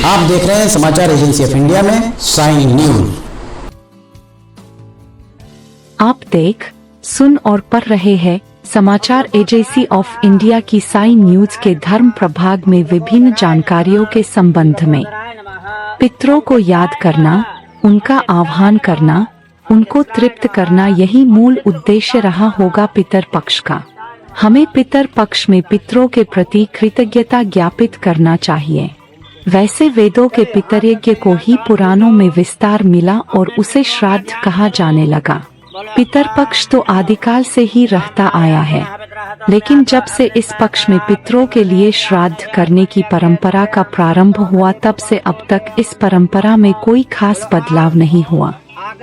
आप देख रहे हैं समाचार एजेंसी ऑफ इंडिया में साई न्यूज। आप देख, सुन और पढ़ रहे हैं समाचार एजेंसी ऑफ इंडिया की साई न्यूज के धर्म प्रभाग में विभिन्न जानकारियों के संबंध में। पितरों को याद करना, उनका आह्वान करना, उनको तृप्त करना, यही मूल उद्देश्य रहा होगा पितर पक्ष का। हमें पितर पक्ष में पितरों के प्रति कृतज्ञता ज्ञापित करना चाहिए। वैसे वेदों के पितरयज्ञ को ही पुराणों में विस्तार मिला और उसे श्राद्ध कहा जाने लगा। पितर पक्ष तो आदिकाल से ही रहता आया है, लेकिन जब से इस पक्ष में पितरों के लिए श्राद्ध करने की परंपरा का प्रारंभ हुआ, तब से अब तक इस परंपरा में कोई खास बदलाव नहीं हुआ।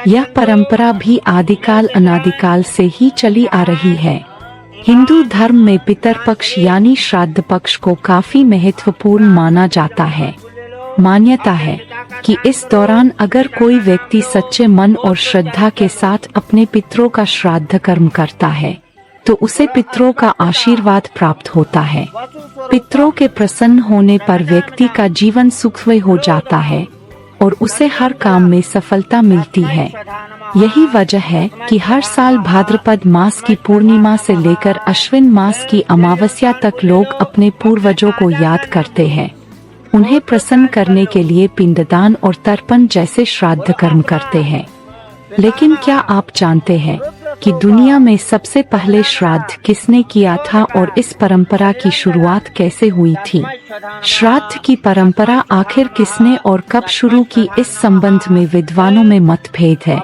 यह परंपरा भी आदिकाल अनादिकाल से ही चली आ रही है। हिंदू धर्म में पितर पक्ष यानी श्राद्ध पक्ष को काफी महत्वपूर्ण माना जाता है। मान्यता है कि इस दौरान अगर कोई व्यक्ति सच्चे मन और श्रद्धा के साथ अपने पितरों का श्राद्ध कर्म करता है तो उसे पितरों का आशीर्वाद प्राप्त होता है। पितरों के प्रसन्न होने पर व्यक्ति का जीवन सुखमय हो जाता है और उसे हर काम में सफलता मिलती है। यही वजह है कि हर साल भाद्रपद मास की पूर्णिमा से लेकर अश्विन मास की अमावस्या तक लोग अपने पूर्वजों को याद करते हैं। उन्हें प्रसन्न करने के लिए पिंडदान और तर्पण जैसे श्राद्ध कर्म करते हैं। लेकिन क्या आप जानते हैं कि दुनिया में सबसे पहले श्राद्ध किसने किया था और इस परंपरा की शुरुआत कैसे हुई थी? श्राद्ध की परंपरा आखिर किसने और कब शुरू की, इस संबंध में विद्वानों में मतभेद है।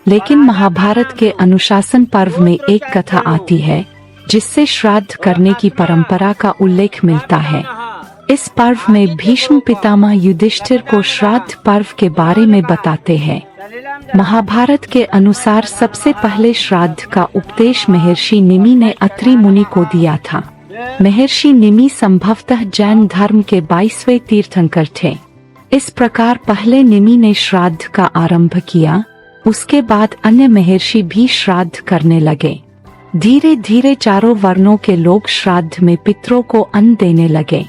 लेकिन महाभारत के अनुशासन पर्व में एक कथा आती है जिससे श्राद्ध करने की परंपरा का उल्लेख मिलता है। इस पर्व में भीष्म पितामह युधिष्ठिर को श्राद्ध पर्व के बारे में बताते हैं। महाभारत के अनुसार सबसे पहले श्राद्ध का उपदेश महर्षि निमि ने अत्रि मुनि को दिया था। महर्षि निमि संभवतः जैन धर्म के 22वें तीर्थंकर थे। इस प्रकार पहले निमि ने श्राद्ध का आरंभ किया, उसके बाद अन्य महर्षि भी श्राद्ध करने लगे। धीरे धीरे चारों वर्णों के लोग श्राद्ध में पितरों को अन्न देने लगे।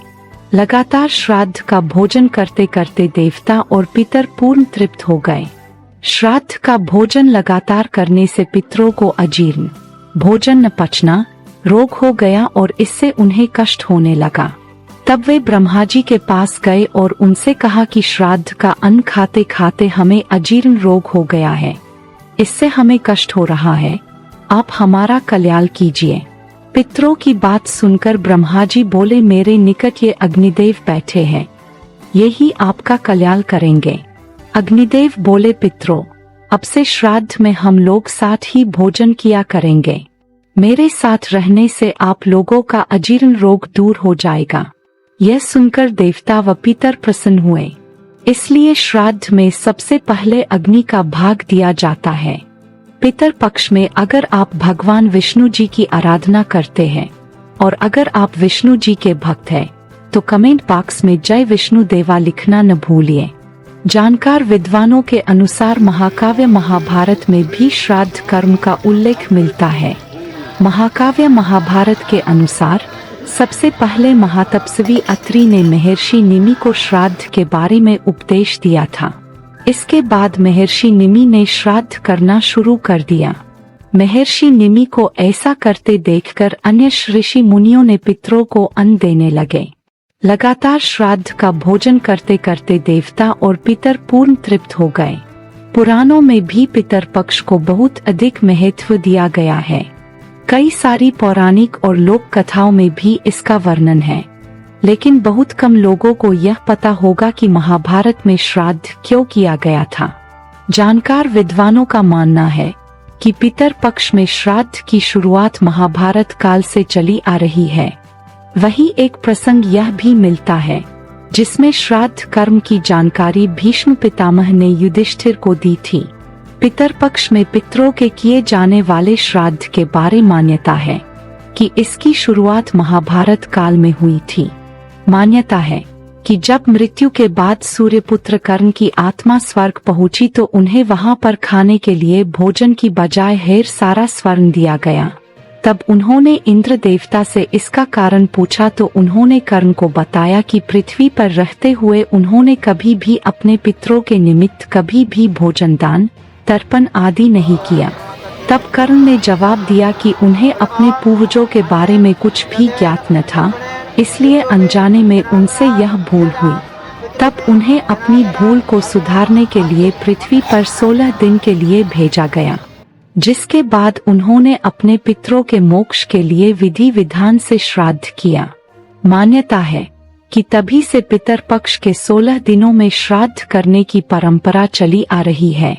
लगातार श्राद्ध का भोजन करते करते देवता और पितर पूर्ण तृप्त हो गए। श्राद्ध का भोजन लगातार करने से पितरों को अजीर्ण, भोजन न पचना रोग हो गया और इससे उन्हें कष्ट होने लगा। तब वे ब्रह्मा जी के पास गए और उनसे कहा कि श्राद्ध का अन्न खाते खाते हमें अजीर्ण रोग हो गया है, इससे हमें कष्ट हो रहा है, आप हमारा कल्याण कीजिए। पितरों की बात सुनकर ब्रह्मा जी बोले, मेरे निकट ये अग्निदेव बैठे हैं, ये ही आपका कल्याण करेंगे। अग्निदेव बोले, पितरों, अब से श्राद्ध में हम लोग साथ ही भोजन किया करेंगे। मेरे साथ रहने से आप लोगों का अजीर्ण रोग दूर हो जाएगा। यह सुनकर देवता व पितर प्रसन्न हुए। इसलिए श्राद्ध में सबसे पहले अग्नि का भाग दिया जाता है। पितर पक्ष में अगर आप भगवान विष्णु जी की आराधना करते हैं और अगर आप विष्णु जी के भक्त हैं तो कमेंट बॉक्स में जय विष्णु देवा लिखना न भूलिए। जानकार विद्वानों के अनुसार महाकाव्य महाभारत में भी श्राद्ध कर्म का उल्लेख मिलता है। महाकाव्य महाभारत के अनुसार सबसे पहले महातपस्वी अत्रि ने महर्षि निमि को श्राद्ध के बारे में उपदेश दिया था। इसके बाद महर्षि निमि ने श्राद्ध करना शुरू कर दिया। महर्षि निमि को ऐसा करते देखकर अन्य ऋषि मुनियों ने पितरों को अन्न देने लगे। लगातार श्राद्ध का भोजन करते करते देवता और पितर पूर्ण तृप्त हो गए। पुराणों में भी पितर पक्ष को बहुत अधिक महत्व दिया गया है। कई सारी पौराणिक और लोक कथाओं में भी इसका वर्णन है, लेकिन बहुत कम लोगों को यह पता होगा कि महाभारत में श्राद्ध क्यों किया गया था। जानकार विद्वानों का मानना है कि पितर पक्ष में श्राद्ध की शुरुआत महाभारत काल से चली आ रही है। वही एक प्रसंग यह भी मिलता है जिसमें श्राद्ध कर्म की जानकारी भीष्म पितामह ने युधिष्ठिर को दी थी। पितर पक्ष में पितरों के किए जाने वाले श्राद्ध के बारे मान्यता है कि इसकी शुरुआत महाभारत काल में हुई थी। मान्यता है कि जब मृत्यु के बाद सूर्यपुत्र कर्ण की आत्मा स्वर्ग पहुंची तो उन्हें वहां पर खाने के लिए भोजन की बजाय ढेर सारा स्वर्ण दिया गया। तब उन्होंने इंद्र देवता से इसका कारण पूछा तो उन्होंने कर्ण को बताया कि पृथ्वी पर रहते हुए उन्होंने कभी भी अपने पितरों के निमित्त कभी भी भोजन दान तर्पण आदि नहीं किया। तब कर्ण ने जवाब दिया कि उन्हें अपने पूर्वजों के बारे में कुछ भी ज्ञात न था, इसलिए अनजाने में उनसे यह भूल हुई। तब उन्हें अपनी भूल को सुधारने के लिए पृथ्वी पर 16 दिन के लिए भेजा गया, जिसके बाद उन्होंने अपने पितरों के मोक्ष के लिए विधि विधान से श्राद्ध किया। मान्यता है कि तभी से पितर पक्ष के 16 दिनों में श्राद्ध करने की परंपरा चली आ रही है।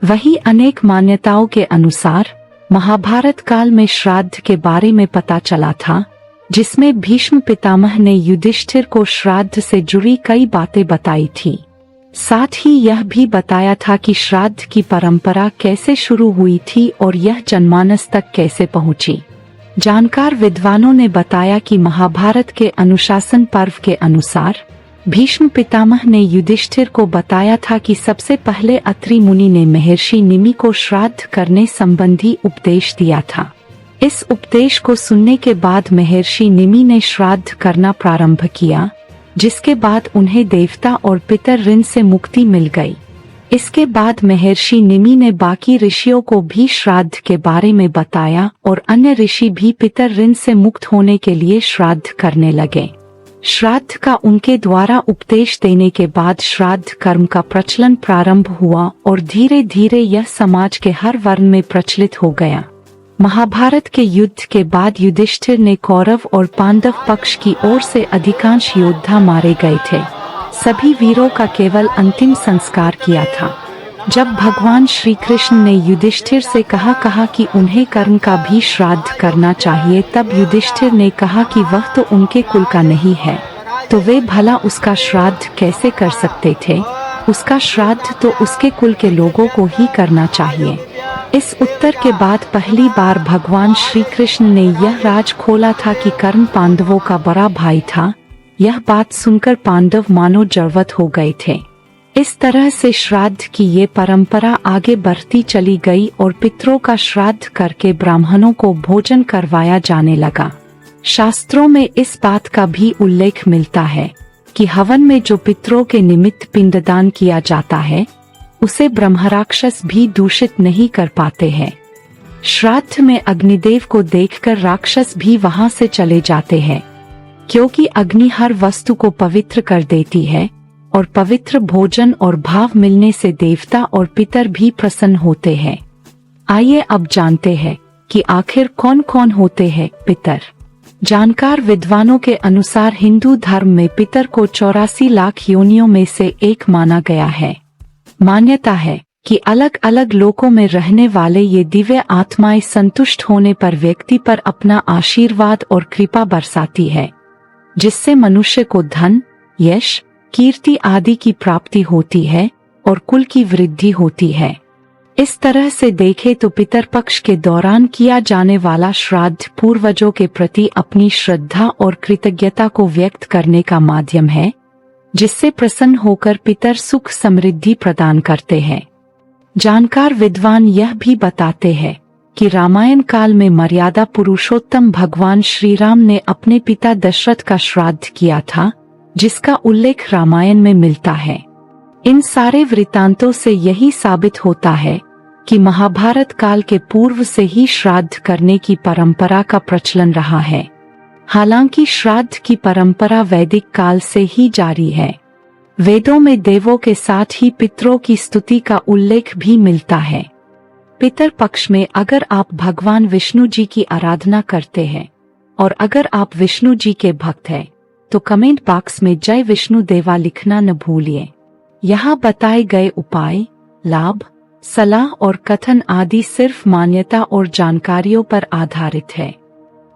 वही अनेक मान्यताओं के अनुसार महाभारत काल में श्राद्ध के बारे में पता चला था, जिसमें भीष्म पितामह ने युधिष्ठिर को श्राद्ध से जुड़ी कई बातें बताई थी। साथ ही यह भी बताया था कि श्राद्ध की परंपरा कैसे शुरू हुई थी और यह जनमानस तक कैसे पहुंची। जानकार विद्वानों ने बताया कि महाभारत के अनुशासन पर्व के अनुसार भीष्म पितामह ने युधिष्ठिर को बताया था कि सबसे पहले अत्रि मुनि ने महर्षि निमि को श्राद्ध करने संबंधी उपदेश दिया था। इस उपदेश को सुनने के बाद महर्षि निमि ने श्राद्ध करना प्रारंभ किया, जिसके बाद उन्हें देवता और पितर ऋण से मुक्ति मिल गई। इसके बाद महर्षि निमि ने बाकी ऋषियों को भी श्राद्ध के बारे में बताया और अन्य ऋषि भी पितर ऋण से मुक्त होने के लिए श्राद्ध करने लगे। श्राद्ध का उनके द्वारा उपदेश देने के बाद श्राद्ध कर्म का प्रचलन प्रारंभ हुआ और धीरे धीरे यह समाज के हर वर्ण में प्रचलित हो गया। महाभारत के युद्ध के बाद युधिष्ठिर ने कौरव और पांडव पक्ष की ओर से अधिकांश योद्धा मारे गए थे। सभी वीरों का केवल अंतिम संस्कार किया था। जब भगवान श्री कृष्ण ने युधिष्ठिर से कहा कि उन्हें कर्ण का भी श्राद्ध करना चाहिए, तब युधिष्ठिर ने कहा कि वह तो उनके कुल का नहीं है, तो वे भला उसका श्राद्ध कैसे कर सकते थे। उसका श्राद्ध तो उसके कुल के लोगों को ही करना चाहिए। इस उत्तर के बाद पहली बार भगवान श्री कृष्ण ने यह राज खोला था कि कर्ण पांडवों का बड़ा भाई था। यह बात सुनकर पांडव मानो जड़वत हो गए थे। इस तरह से श्राद्ध की ये परंपरा आगे बढ़ती चली गई और पितरों का श्राद्ध करके ब्राह्मणों को भोजन करवाया जाने लगा। शास्त्रों में इस बात का भी उल्लेख मिलता है कि हवन में जो पितरों के निमित्त पिंडदान किया जाता है, उसे ब्रह्मराक्षस भी दूषित नहीं कर पाते हैं। श्राद्ध में अग्निदेव को देखकर राक्षस भी वहां से चले जाते हैं, क्योंकि अग्नि हर वस्तु को पवित्र कर देती है और पवित्र भोजन और भाव मिलने से देवता और पितर भी प्रसन्न होते हैं। आइए अब जानते हैं कि आखिर कौन कौन होते हैं पितर। जानकार विद्वानों के अनुसार हिंदू धर्म में पितर को 84 लाख योनियों में से एक माना गया है। मान्यता है कि अलग अलग लोकों में रहने वाले ये दिव्य आत्माएं संतुष्ट होने पर व्यक्ति पर अपना आशीर्वाद और कृपा बरसाती है, जिससे मनुष्य को धन, यश, कीर्ति आदि की प्राप्ति होती है और कुल की वृद्धि होती है। इस तरह से देखें तो पितर पक्ष के दौरान किया जाने वाला श्राद्ध पूर्वजों के प्रति अपनी श्रद्धा और कृतज्ञता को व्यक्त करने का माध्यम है, जिससे प्रसन्न होकर पितर सुख समृद्धि प्रदान करते हैं। जानकार विद्वान यह भी बताते हैं कि रामायण काल में मर्यादा पुरुषोत्तम भगवान श्री राम ने अपने पिता दशरथ का श्राद्ध किया था, जिसका उल्लेख रामायण में मिलता है। इन सारे वृत्तांतों से यही साबित होता है कि महाभारत काल के पूर्व से ही श्राद्ध करने की परंपरा का प्रचलन रहा है। हालांकि श्राद्ध की परंपरा वैदिक काल से ही जारी है। वेदों में देवों के साथ ही पितरों की स्तुति का उल्लेख भी मिलता है। पितर पक्ष में अगर आप भगवान विष्णु जी की आराधना करते हैं और अगर आप विष्णु जी के भक्त हैं, तो कमेंट बॉक्स में जय विष्णु देवा लिखना न भूलिए। यहाँ बताए गए उपाय, लाभ, सलाह और कथन आदि सिर्फ मान्यता और जानकारियों पर आधारित है।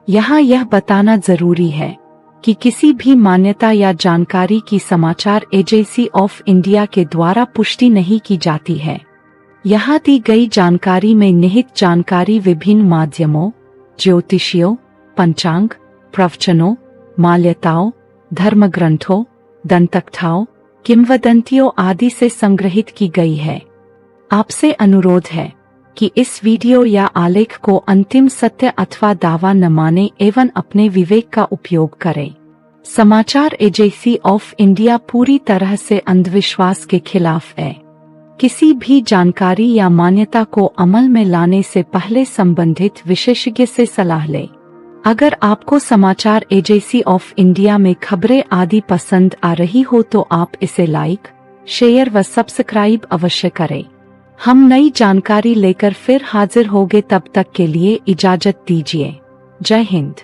यहाँ यह बताना जरूरी है कि किसी भी मान्यता या जानकारी की समाचार एजेंसी ऑफ इंडिया के द्वारा पुष्टि नहीं की जाती है। यहाँ दी गई जानकारी में निहित जानकारी विभिन्न माध्यमों, ज्योतिषियों, पंचांग, प्रवचनों, मान्यताओं, धर्म ग्रंथों, दंतकथाओं, किंवदंतियों आदि से संग्रहित की गई है। आपसे अनुरोध है कि इस वीडियो या आलेख को अंतिम सत्य अथवा दावा न माने एवं अपने विवेक का उपयोग करें। समाचार एजेंसी ऑफ इंडिया पूरी तरह से अंधविश्वास के खिलाफ है। किसी भी जानकारी या मान्यता को अमल में लाने से पहले संबंधित विशेषज्ञ से सलाह लें। अगर आपको समाचार एजेंसी ऑफ इंडिया में खबरें आदि पसंद आ रही हो तो आप इसे लाइक, शेयर व सब्सक्राइब अवश्य करें। हम नई जानकारी लेकर फिर हाजिर होंगे, तब तक के लिए इजाजत दीजिए। जय हिंद।